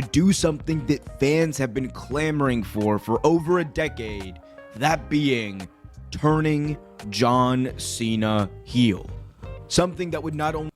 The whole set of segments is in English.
to do something that fans have been clamoring for over a decade, that being turning John Cena heel. Something that would not only...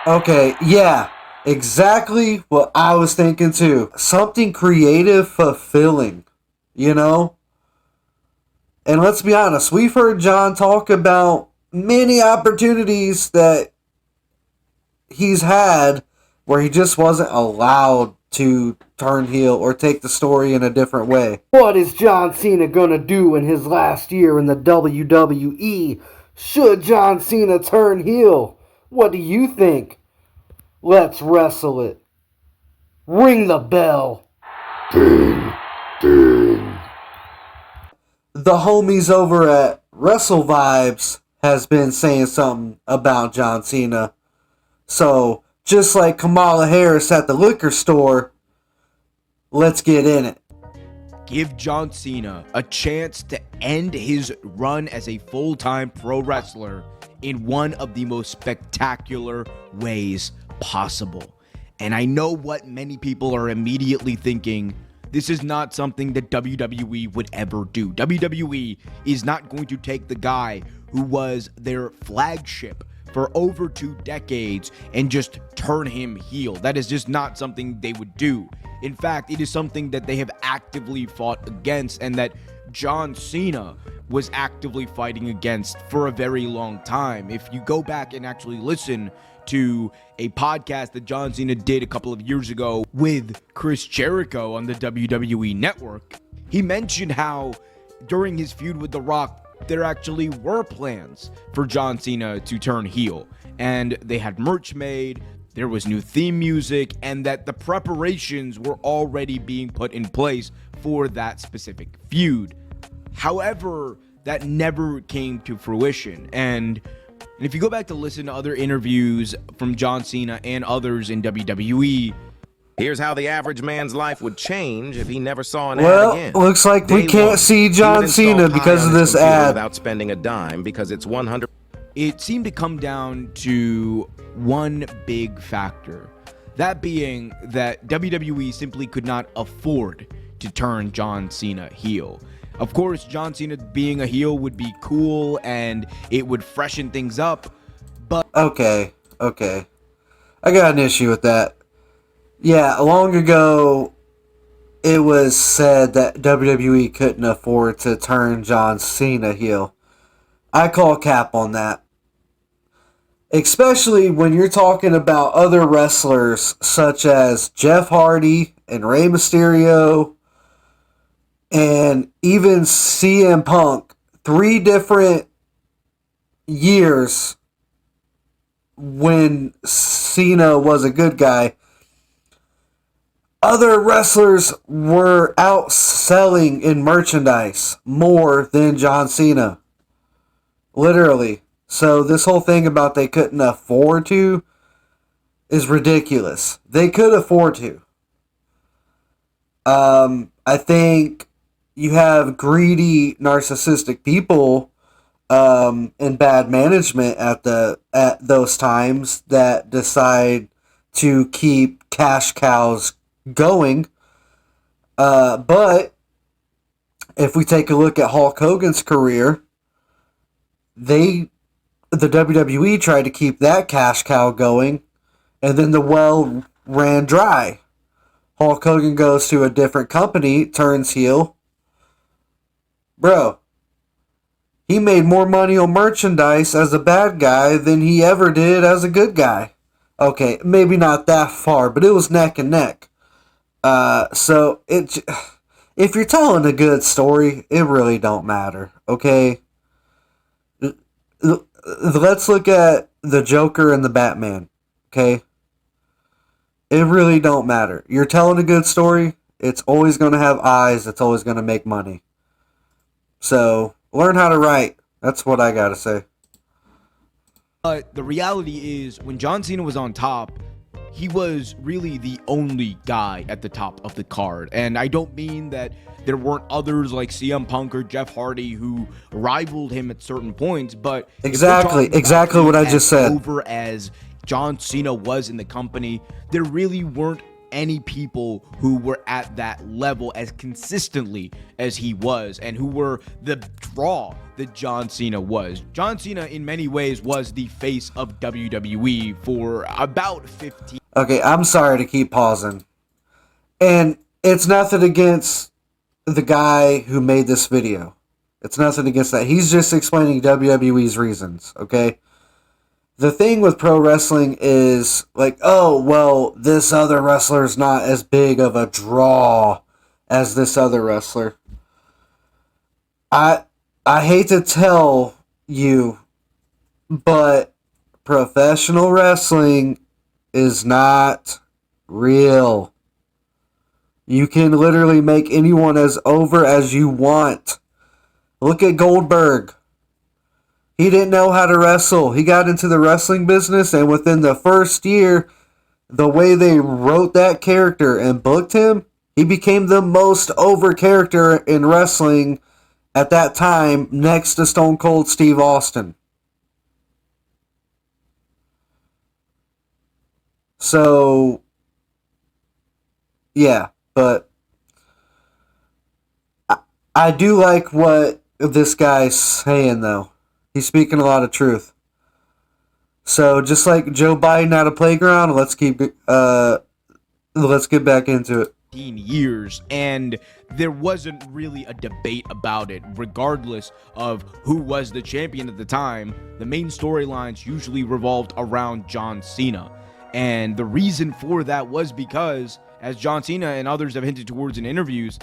Okay, yeah, exactly what I was thinking too. Something creative, fulfilling, you know? And let's be honest, we've heard John talk about many opportunities that he's had where he just wasn't allowed to turn heel or take the story in a different way. What is John Cena gonna do in his last year in the WWE? Should John Cena turn heel? What do you think? Let's wrestle it. Ring the bell. Ding, ding. The homies over at Wrestle Vibes has been saying something about John Cena. So, just like Kamala Harris at the liquor store, let's get in it. Give John Cena a chance to end his run as a full-time pro wrestler in one of the most spectacular ways possible. And I know what many people are immediately thinking. This is not something that WWE would ever do. WWE is not going to take the guy who was their flagship for over 2 decades and just turn him heel. That is just not something they would do. In fact, it is something that they have actively fought against and that John Cena was actively fighting against for a very long time. If you go back and actually listen to a podcast that John Cena did a couple of years ago with Chris Jericho on the WWE Network, he mentioned how during his feud with The Rock, there actually were plans for John Cena to turn heel. And they had merch made, there was new theme music, and that the preparations were already being put in place for that specific feud. However, that never came to fruition. And if you go back to listen to other interviews from John Cena and others in WWE, here's how the average man's life would change if he never saw an ad again. Well, looks like we can't see John Cena because of this ad. Without spending a dime because it's 100. It seemed to come down to one big factor. That being that WWE simply could not afford to turn John Cena heel. Of course, John Cena being a heel would be cool and it would freshen things up, but... Okay. I got an issue with that. Yeah, long ago, it was said that WWE couldn't afford to turn John Cena heel. I call cap on that. Especially when you're talking about other wrestlers such as Jeff Hardy and Rey Mysterio and even CM Punk. 3 different years when Cena was a good guy. Other wrestlers were outselling in merchandise more than John Cena. Literally. So this whole thing about they couldn't afford to is ridiculous. They could afford to. I think you have greedy, narcissistic people and bad management at those times that decide to keep cash cows going. But if we take a look at Hulk Hogan's career, the WWE tried to keep that cash cow going, and then the well ran dry. Hulk Hogan goes to a different company, turns heel. Bro, he made more money on merchandise as a bad guy than he ever did as a good guy. Okay, maybe not that far, but it was neck and neck. So if you're telling a good story, it really don't matter, okay? Let's look at the Joker and the Batman, okay? It really don't matter. You're telling a good story, it's always going to have eyes, it's always going to make money. So, learn how to write. That's what I gotta say. But the reality is, when John Cena was on top, he was really the only guy at the top of the card. And I don't mean that there weren't others like CM Punk or Jeff Hardy who rivaled him at certain points, but exactly what I just said. Over as John Cena was in the company, there really weren't any people who were at that level as consistently as he was, and who were the draw that John Cena was. John Cena, in many ways, was the face of WWE for about 15. Okay, I'm sorry to keep pausing. And it's nothing against the guy who made this video. It's nothing against that. He's just explaining WWE's reasons, okay? The thing with pro wrestling is like, oh, well, this other wrestler's not as big of a draw as this other wrestler. I hate to tell you, but professional wrestling is not real. You can literally make anyone as over as you want. Look at Goldberg. He didn't know how to wrestle. He got into the wrestling business, and within the first year, the way they wrote that character and booked him, he became the most over character in wrestling at that time, next to Stone Cold Steve Austin. So, yeah, but I do like what this guy's saying, though. He's speaking a lot of truth. So, just like Joe Biden at a playground, let's get back into it. Years, and there wasn't really a debate about it. Regardless of who was the champion at the time, the main storylines usually revolved around John Cena. And the reason for that was because, as John Cena and others have hinted towards in interviews,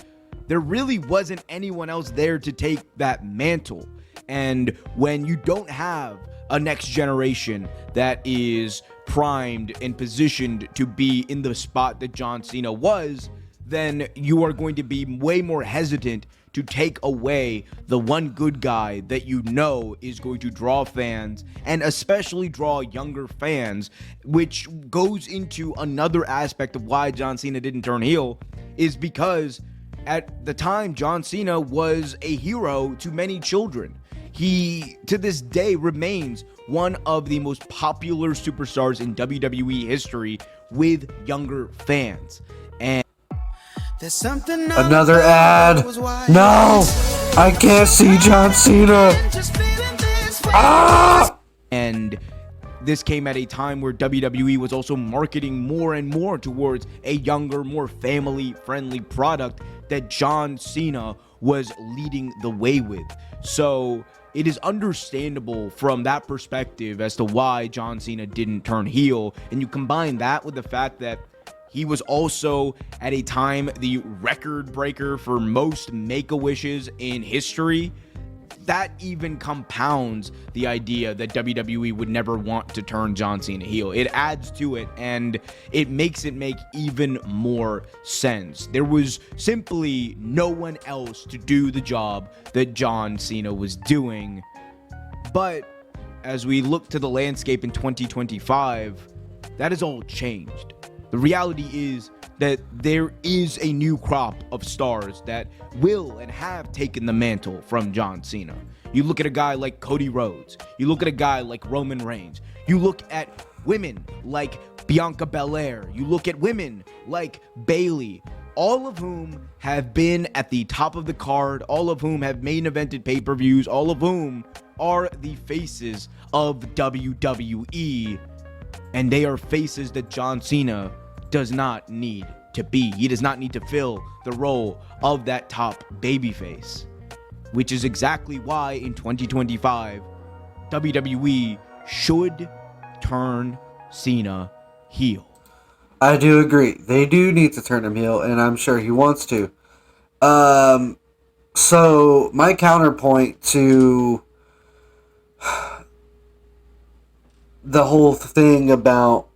there really wasn't anyone else there to take that mantle. And when you don't have a next generation that is primed and positioned to be in the spot that John Cena was, then you are going to be way more hesitant to take away the one good guy that you know is going to draw fans, and especially draw younger fans, which goes into another aspect of why John Cena didn't turn heel, is because at the time John Cena was a hero to many children. He, to this day, remains one of the most popular superstars in WWE history with younger fans. And another ad. No, I can't see John Cena. Ah! And this came at a time where WWE was also marketing more and more towards a younger, more family-friendly product that John Cena was leading the way with. So it is understandable from that perspective as to why John Cena didn't turn heel. And you combine that with the fact that he was also, at a time, the record breaker for most Make-A-Wishes in history. That even compounds the idea that WWE would never want to turn John Cena heel. It adds to it, and it makes it make even more sense. There was simply no one else to do the job that John Cena was doing. But as we look to the landscape in 2025, that has all changed. The reality is that there is a new crop of stars that will and have taken the mantle from John Cena. You look at a guy like Cody Rhodes. You look at a guy like Roman Reigns. You look at women like Bianca Belair. You look at women like Bayley. All of whom have been at the top of the card. All of whom have main evented pay-per-views. All of whom are the faces of WWE. And they are faces that John Cena does not need to be. He does not need to fill the role of that top babyface, which is exactly why in 2025, WWE should turn Cena heel. I do agree. They do need to turn him heel, and I'm sure he wants to. So my counterpoint to the whole thing about,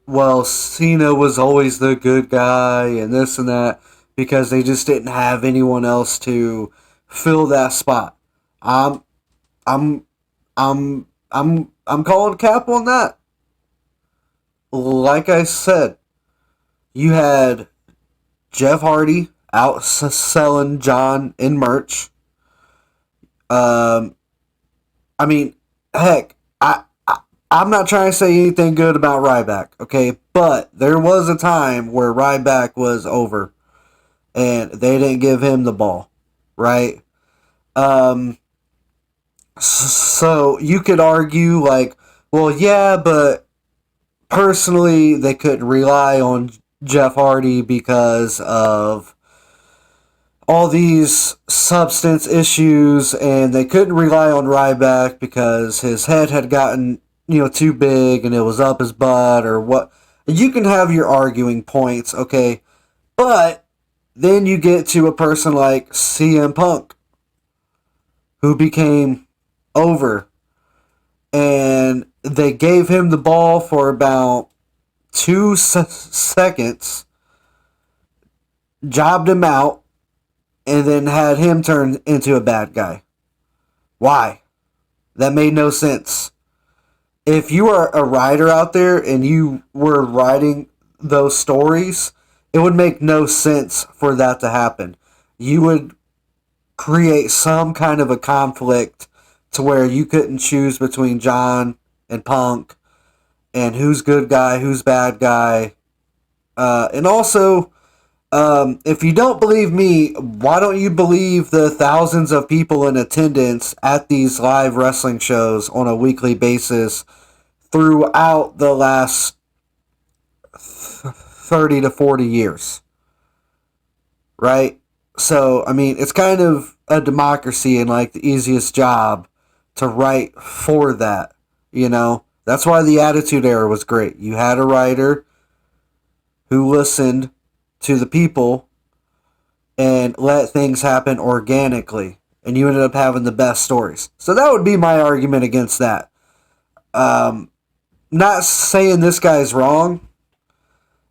well, Cena was always the good guy and this and that because they just didn't have anyone else to fill that spot. I'm calling cap on that. Like I said, you had Jeff Hardy out selling John in merch. I mean, heck, I'm not trying to say anything good about Ryback, okay? But there was a time where Ryback was over and they didn't give him the ball, right? So you could argue, like, well, yeah, but personally, they couldn't rely on Jeff Hardy because of all these substance issues, and they couldn't rely on Ryback because his head had gotten, too big and it was up his butt or what. You can have your arguing points, okay? But then you get to a person like CM Punk, who became over, and they gave him the ball for about 2 seconds, jobbed him out, and then had him turn into a bad guy. Why? That made no sense. If you are a writer out there and you were writing those stories, it would make no sense for that to happen. You would create some kind of a conflict to where you couldn't choose between John and Punk and who's good guy, who's bad guy. And also, if you don't believe me, why don't you believe the thousands of people in attendance at these live wrestling shows on a weekly basis throughout the last 30 to 40 years? Right? So, I mean, it's kind of a democracy and like the easiest job to write for that, That's why the Attitude Era was great. You had a writer who listened to the people and let things happen organically, and you ended up having the best stories. So that would be my argument against that. Not saying this guy's wrong.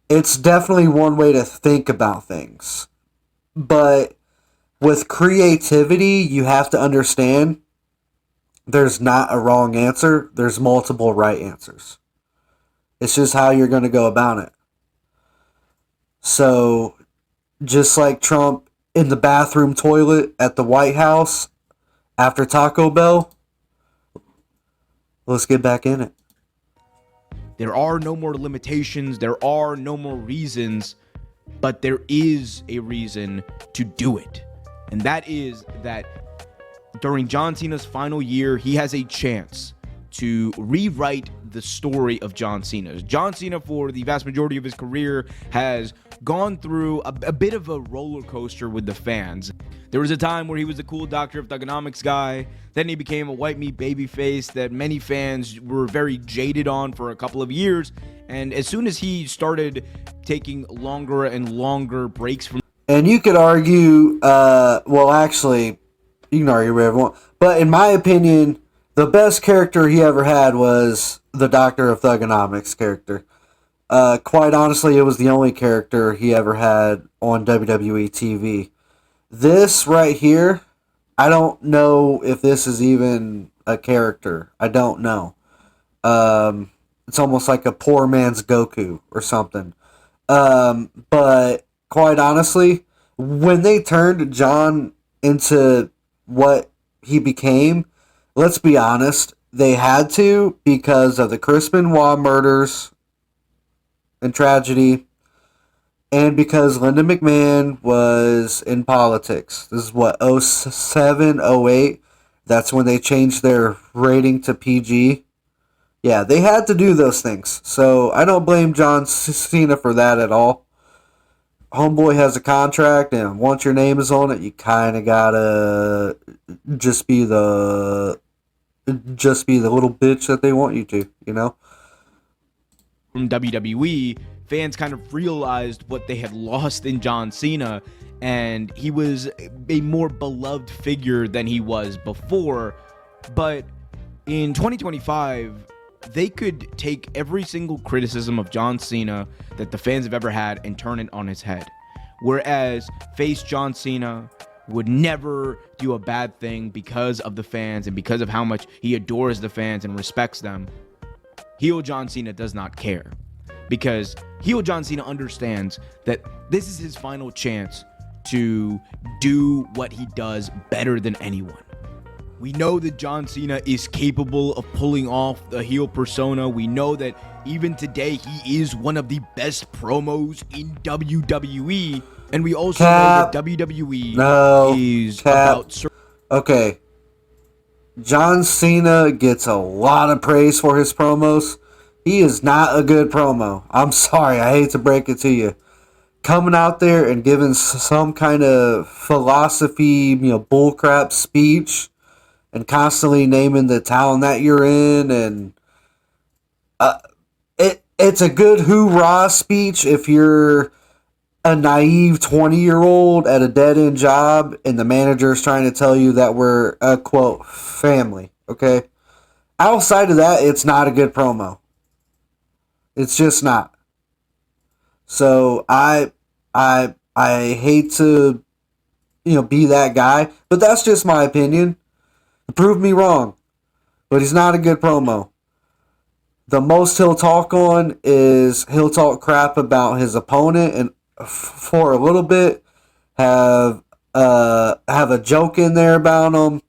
It's definitely one way to think about things. But with creativity, you have to understand there's not a wrong answer. There's multiple right answers. It's just how you're going to go about it. So, just like Trump in the bathroom toilet at the White House after Taco Bell, let's get back in it. There are no more limitations. There are no more reasons, but there is a reason to do it. And that is that during John Cena's final year, he has a chance to rewrite the story of John Cena. John Cena, for the vast majority of his career, has gone through a bit of a roller coaster with the fans. There was a time where he was the cool Doctor of Thugonomics guy. Then he became a white meat babyface that many fans were very jaded on for a couple of years. And as soon as he started taking longer and longer breaks from... And you could argue, well, actually, you can argue whatever you want. But in my opinion, the best character he ever had was the Doctor of Thugonomics character. Quite honestly, it was the only character he ever had on WWE TV. This right here, I don't know if this is even a character. I don't know. It's almost like a poor man's Goku or something. But quite honestly, when they turned John into what he became, let's be honest, they had to because of the Chris Benoit murders and tragedy, and because Linda McMahon was in politics. This is what, 07, 08? That's when they changed their rating to PG. Yeah, they had to do those things. So I don't blame John Cena for that at all. Homeboy has a contract, and once your name is on it, you kind of gotta just be the little bitch that they want you to, From WWE, fans kind of realized what they had lost in John Cena, and he was a more beloved figure than he was before. But in 2025, they could take every single criticism of John Cena that the fans have ever had and turn it on his head. Whereas face John Cena would never do a bad thing because of the fans and because of how much he adores the fans and respects them. Heel John Cena does not care, because heel John Cena understands that this is his final chance to do what he does better than anyone. We know that John Cena is capable of pulling off the heel persona. We know that even today he is one of the best promos in WWE. And we also know that WWE is about... Okay. John Cena gets a lot of praise for his promos. He is not a good promo. I'm sorry, I hate to break it to you. Coming out there and giving some kind of philosophy, bullcrap speech, and constantly naming the town that you're in, and it's a good hoorah speech if you're a naive 20-year-old at a dead-end job and the manager's trying to tell you that we're a, quote, family, okay? Outside of that, it's not a good promo. It's just not. So I hate to, be that guy, but that's just my opinion. Prove me wrong, but he's not a good promo. The most he'll talk on is he'll talk crap about his opponent and for a little bit have a joke in there about him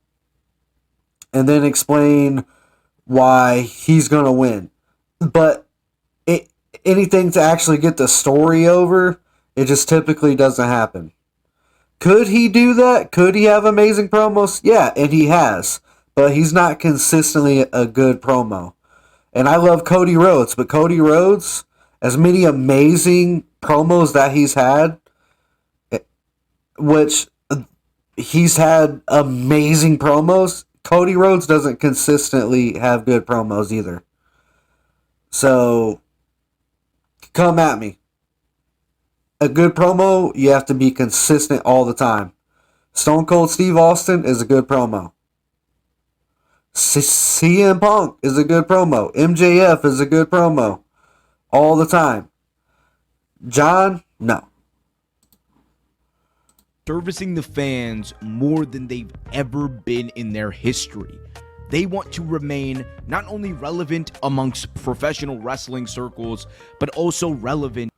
and then explain why he's gonna win. But anything to actually get the story over, it just typically doesn't happen. Could he do that? Could he have amazing promos? Yeah, and he has. But he's not consistently a good promo. And I love Cody Rhodes, but Cody Rhodes, as many amazing promos that he's had, which he's had amazing promos, Cody Rhodes doesn't consistently have good promos either. So, come at me. A good promo, you have to be consistent all the time. Stone Cold Steve Austin is a good promo. CM Punk is a good promo. MJF is a good promo. All the time. John, no. Servicing the fans more than they've ever been in their history. They want to remain not only relevant amongst professional wrestling circles, but also relevant.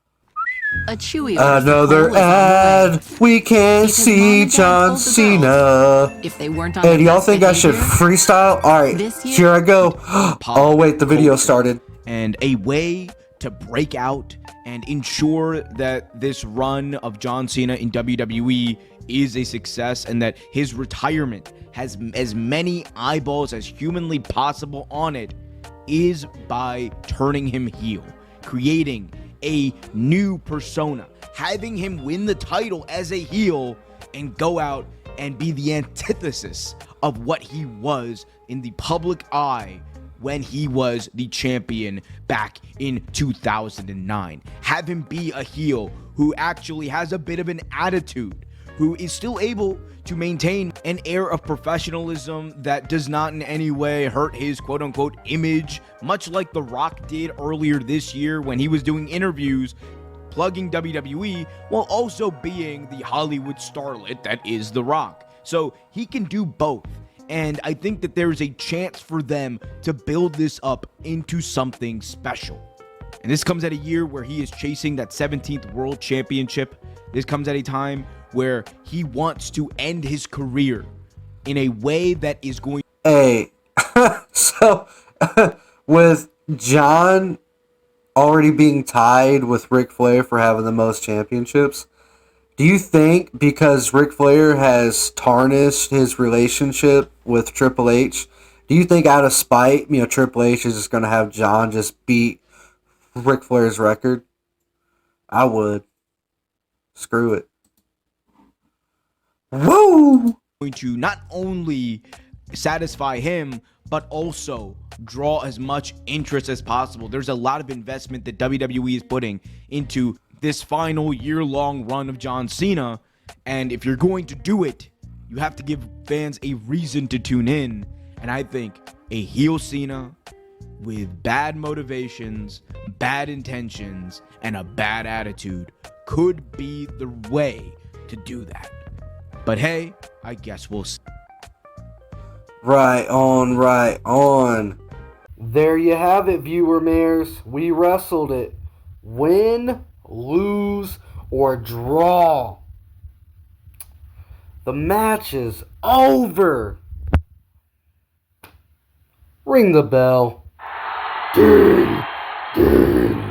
A chewy another ad. We can see John Cena. If they weren't on hey, do y'all think I should freestyle? Alright, here I go. Oh wait, the video started. And a way to break out and ensure that this run of John Cena in WWE is a success and that his retirement has as many eyeballs as humanly possible on it is by turning him heel, creating a new persona, having him win the title as a heel and go out and be the antithesis of what he was in the public eye when he was the champion back in 2009. Have him be a heel who actually has a bit of an attitude, who is still able to maintain an air of professionalism that does not in any way hurt his quote-unquote image, much like The Rock did earlier this year when he was doing interviews plugging WWE while also being the Hollywood starlet that is The Rock. So he can do both. And I think that there's a chance for them to build this up into something special. And this comes at a year where he is chasing that 17th World Championship. This comes at a time where he wants to end his career in a way that is going... Hey, so with John already being tied with Ric Flair for having the most championships, do you think because Ric Flair has tarnished his relationship with Triple H, do you think out of spite, Triple H is just going to have John just beat Ric Flair's record? I would. Screw it. Woo! Going to not only satisfy him, but also draw as much interest as possible. There's a lot of investment that WWE is putting into this final year-long run of John Cena, and if you're going to do it, you have to give fans a reason to tune in, and I think a heel Cena with bad motivations, bad intentions, and a bad attitude could be the way to do that. But hey, I guess we'll see. Right on, right on. There you have it, viewer mares. We wrestled it. Win, lose, or draw. The match is over. ring the bell. Ding, ding.